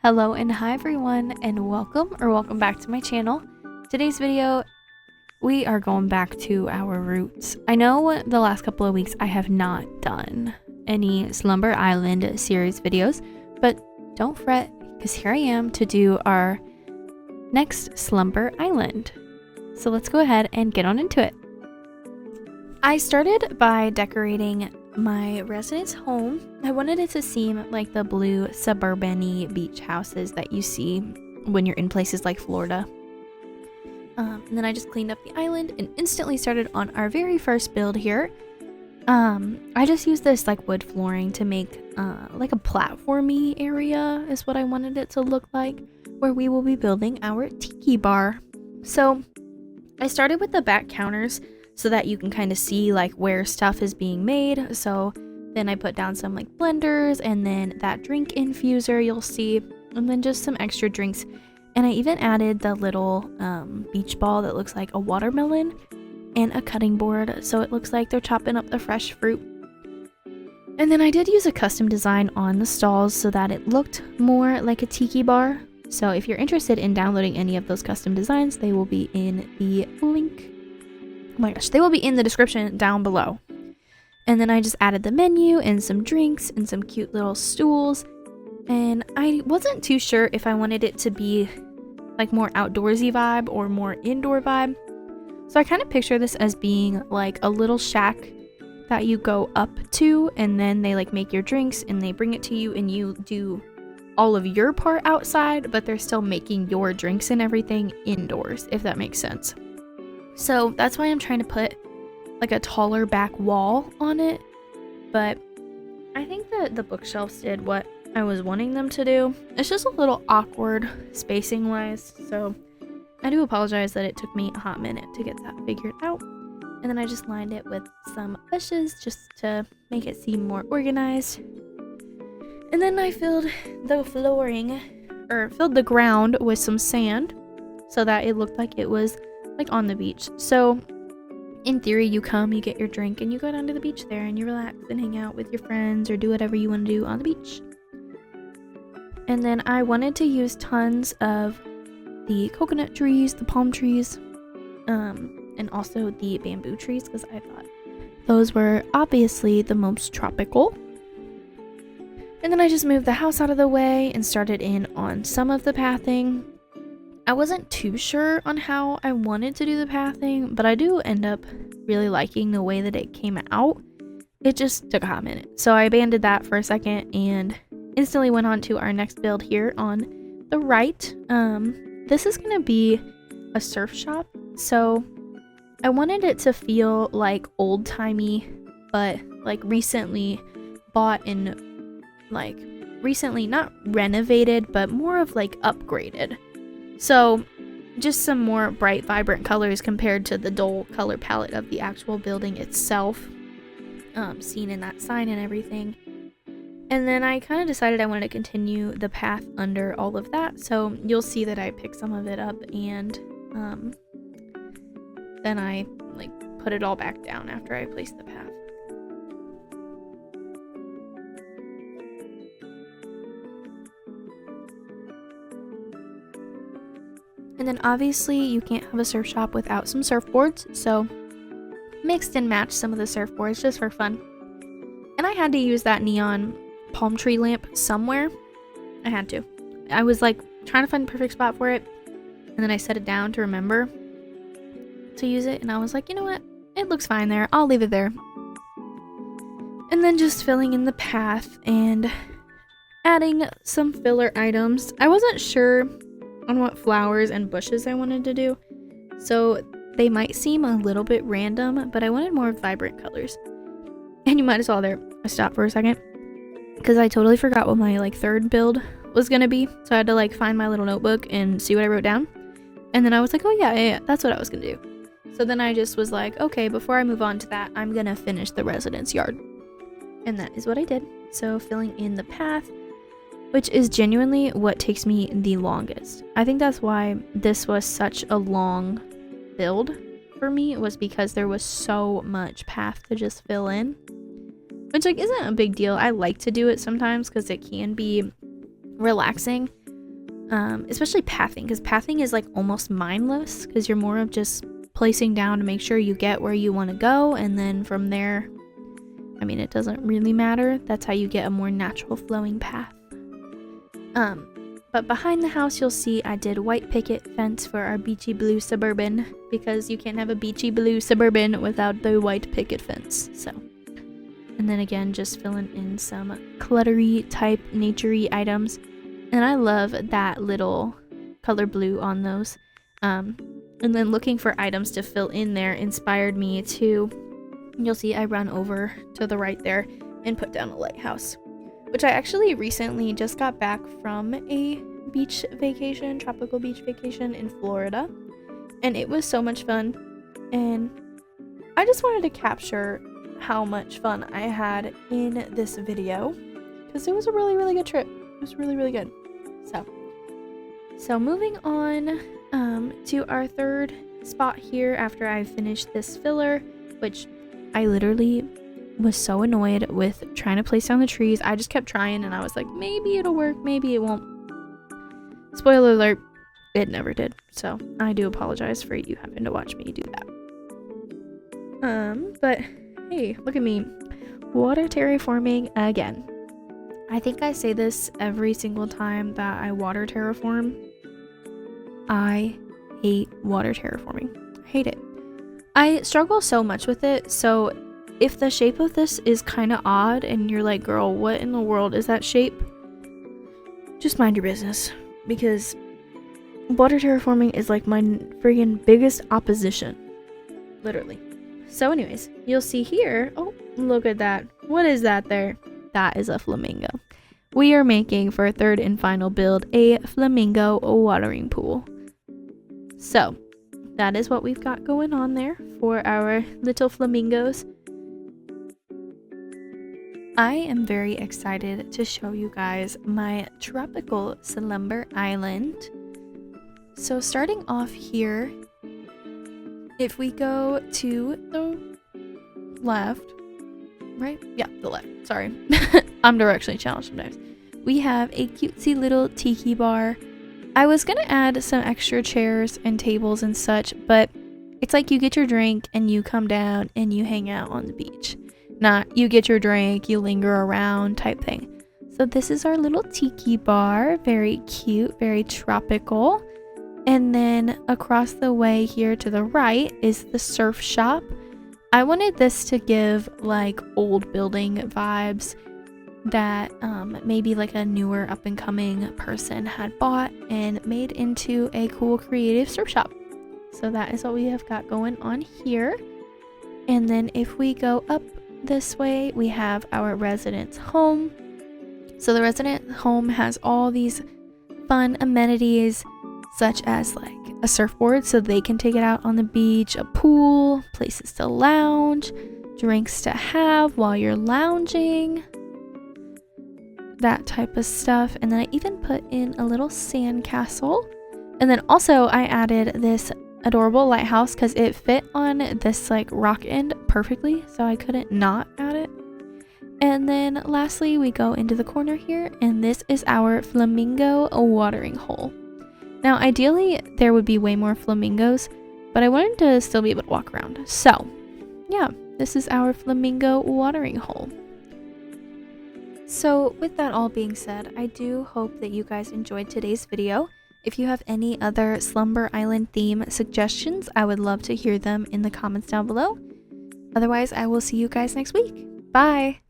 Hello and hi everyone, and welcome back to my channel. Today's video, we are going back to our roots. I know the last couple of weeks I have not done any Slumber Island series videos, but don't fret because here I am to do our next Slumber Island. So let's go ahead and get on into it. I started by decorating my residence home. I wanted it to seem like the blue suburban-y beach houses that you see when you're in places like Florida. And then I just cleaned up the island and instantly started on our very first build here. I just used this like wood flooring to make like a platformy area is what I wanted it to look like, where we will be building our tiki bar. So I started with the back counters so that you can kind of see like where stuff is being made. So then I put down some like blenders and then that drink infuser you'll see, and then just some extra drinks. And I even added the little beach ball that looks like a watermelon and a cutting board, so it looks like they're chopping up the fresh fruit. And then I did use a custom design on the stalls so that it looked more like a tiki bar. So if you're interested in downloading any of those custom designs, they will be in the link. Oh my gosh, they will be in the description down below. And then I just added the menu and some drinks and some cute little stools. And I wasn't too sure if I wanted it to be like more outdoorsy vibe or more indoor vibe. So I kind of picture this as being like a little shack that you go up to, and then they like make your drinks and they bring it to you and you do all of your part outside, but they're still making your drinks and everything indoors, if that makes sense. So that's why I'm trying to put like a taller back wall on it, but I think that the bookshelves did what I was wanting them to do. It's just a little awkward spacing wise, so I do apologize that it took me a hot minute to get that figured out. And then I just lined it with some bushes just to make it seem more organized. And then I filled the ground with some sand so that it looked like it was like on the beach. So in theory, you come, you get your drink, and you go down to the beach there and you relax and hang out with your friends or do whatever you want to do on the beach. And then I wanted to use tons of the coconut trees, the palm trees, and also the bamboo trees because I thought those were obviously the most tropical. And then I just moved the house out of the way and started in on some of the pathing. I wasn't too sure on how I wanted to do the pathing, but I do end up really liking the way that it came out. It just took a hot minute. So I abandoned that for a second and instantly went on to our next build here on the right. This is going to be a surf shop. So I wanted it to feel like old-timey, but like recently bought and like recently not renovated, but more of like upgraded. So just some more bright, vibrant colors compared to the dull color palette of the actual building itself, seen in that sign and everything. And then I kind of decided I wanted to continue the path under all of that. So you'll see that I picked some of it up and then I like put it all back down after I placed the path. And then obviously you can't have a surf shop without some surfboards, so mixed and matched some of the surfboards just for fun. And I had to use that neon palm tree lamp somewhere. I had to. I was like trying to find the perfect spot for it, and then I set it down to remember to use it, and I was like, you know what? It looks fine there. I'll leave it there. And then just filling in the path and adding some filler items. I wasn't sure on what flowers and bushes I wanted to do, so they might seem a little bit random, but I wanted more vibrant colors. And you might as well I stopped for a second because I totally forgot what my like third build was gonna be, so I had to like find my little notebook and see what I wrote down, and then I was like, oh yeah, that's what I was gonna do. So then I just was like, okay, before I move on to that, I'm gonna finish the residence yard, and that is what I did. So filling in the path, which is genuinely what takes me the longest. I think that's why this was such a long build for me, was because there was so much path to just fill in, which like isn't a big deal. I like to do it sometimes because it can be relaxing, especially pathing, because pathing is like almost mindless because you're more of just placing down to make sure you get where you want to go, and then from there, I mean, it doesn't really matter. That's how you get a more natural flowing path. But behind the house, you'll see I did white picket fence for our beachy blue Suburban, because you can't have a beachy blue Suburban without the white picket fence. So, and then again, just filling in some cluttery type naturey items. And I love that little color blue on those. And then looking for items to fill in there inspired me to, you'll see I run over to the right there and put down a lighthouse, which I actually recently just got back from a beach vacation, tropical beach vacation in Florida, and it was so much fun. And I just wanted to capture how much fun I had in this video, because it was a really, really good trip. It was really, really good. So moving on to our third spot here after I finished this filler, which I literally was so annoyed with trying to place down the trees. I just kept trying, and I was like, maybe it'll work, maybe it won't. Spoiler alert, it never did. So I do apologize for you having to watch me do that. But hey, look at me, water terraforming again. I think I say this every single time that I water terraform. I hate water terraforming. I hate it. I struggle so much with it. So if the shape of this is kind of odd and you're like, girl, what in the world is that shape? Just mind your business, because water terraforming is like my friggin' biggest opposition. Literally. So anyways, you'll see here, oh, look at that. What is that there? That is a flamingo. We are making, for a third and final build, a flamingo watering pool. So that is what we've got going on there for our little flamingos. I am very excited to show you guys my tropical Slumber island. So starting off here, if we go to the left, right? Yeah, the left. Sorry. I'm directionally challenged sometimes. We have a cutesy little tiki bar. I was going to add some extra chairs and tables and such, but it's like you get your drink and you come down and you hang out on the beach. Not you get your drink, you linger around type thing. So this is our little tiki bar. Very cute, very tropical. And then across the way here to the right is the surf shop. I wanted this to give like old building vibes that maybe like a newer up and coming person had bought and made into a cool creative surf shop. So that is what we have got going on here. And then if we go up this way, we have our residence home. So the resident home has all these fun amenities, such as like a surfboard so they can take it out on the beach, a pool, places to lounge, drinks to have while you're lounging, that type of stuff. And then I even put in a little sand castle. And then also I added this adorable lighthouse because it fit on this like rock end perfectly, so I couldn't not add it. And then lastly, we go into the corner here, and this is our flamingo watering hole. Now ideally there would be way more flamingos, but I wanted to still be able to walk around. So yeah, this is our flamingo watering hole. So with that all being said, I do hope that you guys enjoyed today's video. If you have any other Slumber Island theme suggestions, I would love to hear them in the comments down below. Otherwise, I will see you guys next week. Bye!